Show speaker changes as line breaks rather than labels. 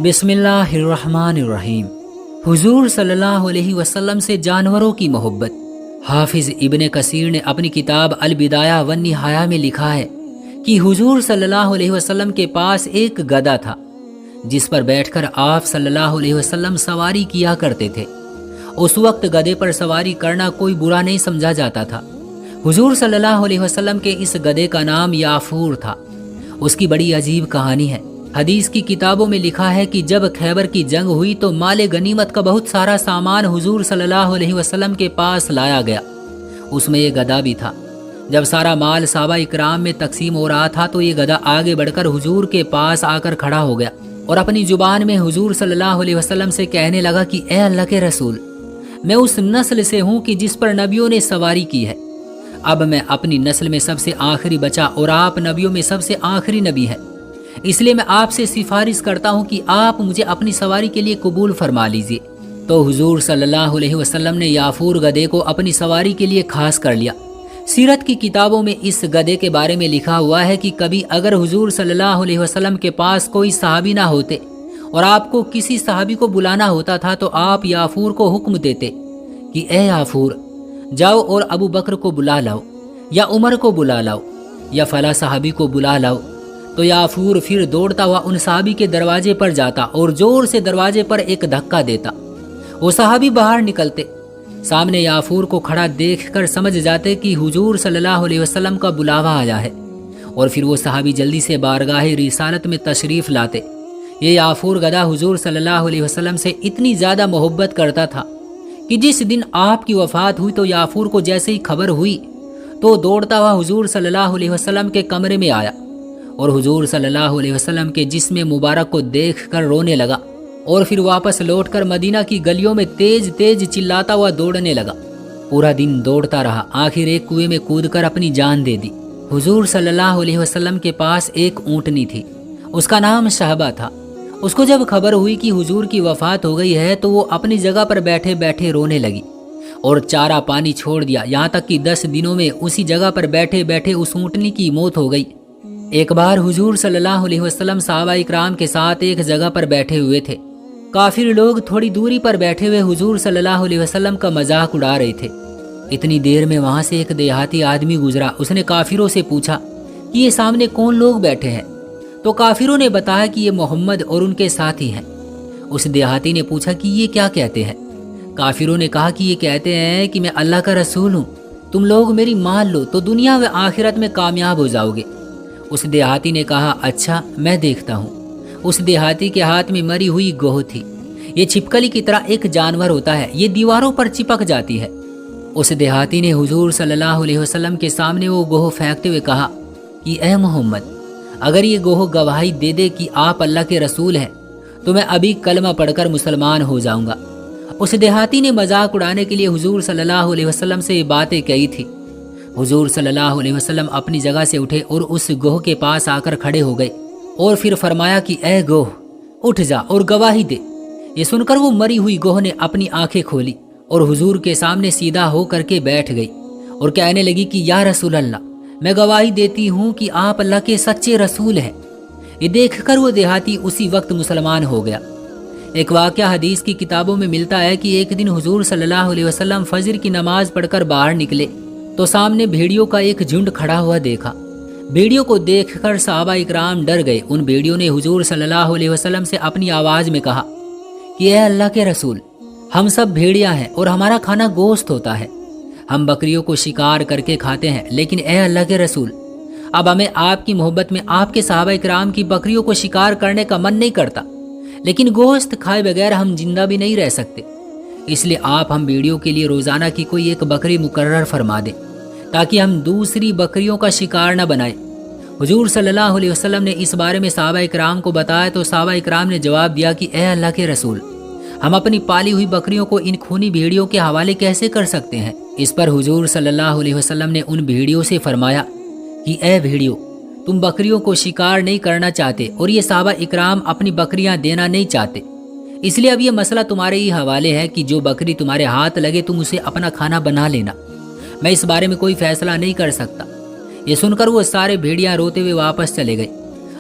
بسم اللہ الرحمن الرحیم۔ حضور صلی اللہ علیہ وسلم سے جانوروں کی محبت۔ حافظ ابن کثیر نے اپنی کتاب البدایہ والنہایہ میں لکھا ہے کہ حضور صلی اللہ علیہ وسلم کے پاس ایک گدھا تھا جس پر بیٹھ کر آپ صلی اللہ علیہ وسلم سواری کیا کرتے تھے۔ اس وقت گدھے پر سواری کرنا کوئی برا نہیں سمجھا جاتا تھا۔ حضور صلی اللہ علیہ وسلم کے اس گدھے کا نام یافور تھا۔ اس کی بڑی عجیب کہانی ہے۔ حدیث کی کتابوں میں لکھا ہے کہ جب خیبر کی جنگ ہوئی تو مال غنیمت کا بہت سارا سامان حضور صلی اللہ علیہ وسلم کے پاس لایا گیا۔ اس میں یہ گدھا بھی تھا۔ جب سارا مال صحابہ اکرام میں تقسیم ہو رہا تھا تو یہ گدھا آگے بڑھ کر حضور کے پاس آ کر کھڑا ہو گیا اور اپنی زبان میں حضور صلی اللہ علیہ وسلم سے کہنے لگا کہ اے اللہ کے رسول، میں اس نسل سے ہوں کہ جس پر نبیوں نے سواری کی ہے۔ اب میں اپنی نسل میں سب سے آخری بچا اور آپ نبیوں میں سب سے آخری نبی ہے، اس لیے میں آپ سے سفارش کرتا ہوں کہ آپ مجھے اپنی سواری کے لیے قبول فرما لیجئے۔ تو حضور صلی اللہ علیہ وسلم نے یافور گدھے کو اپنی سواری کے لیے خاص کر لیا۔ سیرت کی کتابوں میں اس گدھے کے بارے میں لکھا ہوا ہے کہ کبھی اگر حضور صلی اللہ علیہ وسلم کے پاس کوئی صحابی نہ ہوتے اور آپ کو کسی صحابی کو بلانا ہوتا تھا تو آپ یافور کو حکم دیتے کہ اے یافور، جاؤ اور ابو بکر کو بلا لاؤ، یا عمر کو بلا لاؤ، یا فلاں صحابی کو بلا لاؤ۔ تو یافور پھر دوڑتا ہوا ان صحابی کے دروازے پر جاتا اور زور سے دروازے پر ایک دھکا دیتا۔ وہ صحابی باہر نکلتے، سامنے یافور کو کھڑا دیکھ کر سمجھ جاتے کہ حضور صلی اللہ علیہ وسلم کا بلاوا آیا ہے، اور پھر وہ صحابی جلدی سے بارگاہ رسالت میں تشریف لاتے۔ یہ یافور گدھا حضور صلی اللہ علیہ وسلم سے اتنی زیادہ محبت کرتا تھا کہ جس دن آپ کی وفات ہوئی تو یافور کو جیسے ہی خبر ہوئی تو دوڑتا ہوا حضور صلی اللہ علیہ وسلم کے کمرے میں آیا اور حضور صلی اللہ علیہ وسلم کے جسم مبارک کو دیکھ کر رونے لگا، اور پھر واپس لوٹ کر مدینہ کی گلیوں میں تیز تیز چلاتا ہوا دوڑنے لگا۔ پورا دن دوڑتا رہا، آخر ایک کنویں میں کود کر اپنی جان دے دی۔ حضور صلی اللہ علیہ وسلم کے پاس ایک اونٹنی تھی، اس کا نام شہبہ تھا۔ اس کو جب خبر ہوئی کہ حضور کی وفات ہو گئی ہے تو وہ اپنی جگہ پر بیٹھے بیٹھے رونے لگی اور چارہ پانی چھوڑ دیا، یہاں تک کہ 10 دنوں میں اسی جگہ پر بیٹھے بیٹھے اس اونٹنی کی موت ہو گئی۔ ایک بار حضور صلی اللہ علیہ وسلم صحابہ اکرام کے ساتھ ایک جگہ پر بیٹھے ہوئے تھے۔ کافر لوگ تھوڑی دوری پر بیٹھے ہوئے حضور صلی اللہ علیہ وسلم کا مذاق اڑا رہے تھے۔ اتنی دیر میں وہاں سے ایک دیہاتی آدمی گزرا۔ اس نے کافروں سے پوچھا کہ یہ سامنے کون لوگ بیٹھے ہیں؟ تو کافروں نے بتایا کہ یہ محمد اور ان کے ساتھی ہیں۔ اس دیہاتی نے پوچھا کہ یہ کیا کہتے ہیں؟ کافروں نے کہا کہ یہ کہتے ہیں کہ میں اللہ کا رسول ہوں، تم لوگ میری مان لو تو دنیا و آخرت میں کامیاب ہو جاؤ گے۔ اس دیہاتی نے کہا اچھا، میں دیکھتا ہوں۔ اس دیہاتی کے ہاتھ میں مری ہوئی گوہ تھی۔ یہ چھپکلی کی طرح ایک جانور ہوتا ہے، یہ دیواروں پر چپک جاتی ہے۔ اس دیہاتی نے حضور صلی اللہ علیہ وسلم کے سامنے وہ گوہ پھینکتے ہوئے کہا کہ اے محمد، اگر یہ گوہ گواہی دے دے کہ آپ اللہ کے رسول ہیں تو میں ابھی کلمہ پڑھ کر مسلمان ہو جاؤں گا۔ اس دیہاتی نے مذاق اڑانے کے لیے حضور صلی اللہ علیہ وسلم سے یہ باتیں کہی تھی۔ حضور صلی اللہ علیہ وسلم اپنی جگہ سے اٹھے اور اس گوہ کے پاس آ کر کھڑے ہو گئے اور پھر فرمایا کہ اے گوہ، اٹھ جا اور گواہی دے۔ یہ سن کر وہ مری ہوئی گوہ نے اپنی آنکھیں کھولی اور حضور کے سامنے سیدھا ہو کر کے بیٹھ گئی اور کہنے لگی کہ یا رسول اللہ، میں گواہی دیتی ہوں کہ آپ اللہ کے سچے رسول ہیں۔ یہ دیکھ کر وہ دیہاتی اسی وقت مسلمان ہو گیا۔ ایک واقعہ حدیث کی کتابوں میں ملتا ہے کہ ایک دن حضور صلی اللہ علیہ وسلم فجر کی نماز پڑھ کر باہر نکلے تو سامنے بھیڑیوں کا ایک جھنڈ کھڑا ہوا دیکھا۔ بھیڑیوں کو دیکھ کر صحابہ اکرام ڈر گئے۔ ان بھیڑیوں نے حضور صلی اللہ علیہ وسلم سے اپنی آواز میں کہا کہ اے اللہ کے رسول، ہم سب بھیڑیاں ہیں اور ہمارا کھانا گوشت ہوتا ہے، ہم بکریوں کو شکار کر کے کھاتے ہیں، لیکن اے اللہ کے رسول، اب ہمیں آپ کی محبت میں آپ کے صحابہ اکرام کی بکریوں کو شکار کرنے کا من نہیں کرتا، لیکن گوشت کھائے بغیر ہم زندہ بھی نہیں رہ سکتے، اس لیے آپ ہم بھیڑیوں کے لیے روزانہ کی کوئی ایک بکری مقرر فرما دیں تاکہ ہم دوسری بکریوں کا شکار نہ بنائیں۔ حضور صلی اللہ علیہ وسلم نے اس بارے میں صحابہ اکرام کو بتایا تو صحابہ اکرام نے جواب دیا کہ اے اللہ کے رسول، ہم اپنی پالی ہوئی بکریوں کو ان خونی بھیڑیوں کے حوالے کیسے کر سکتے ہیں؟ اس پر حضور صلی اللہ علیہ وسلم نے ان بھیڑیوں سے فرمایا کہ اے بھیڑیوں، تم بکریوں کو شکار نہیں کرنا چاہتے اور یہ صحابہ اکرام اپنی بکریاں دینا نہیں چاہتے، اس لیے اب یہ مسئلہ تمہارے ہی حوالے ہے کہ جو بکری تمہارے ہاتھ لگے تم اسے اپنا کھانا بنا لینا، میں اس بارے میں کوئی فیصلہ نہیں کر سکتا۔ یہ سن کر وہ سارے بھیڑیاں روتے ہوئے واپس چلے گئے۔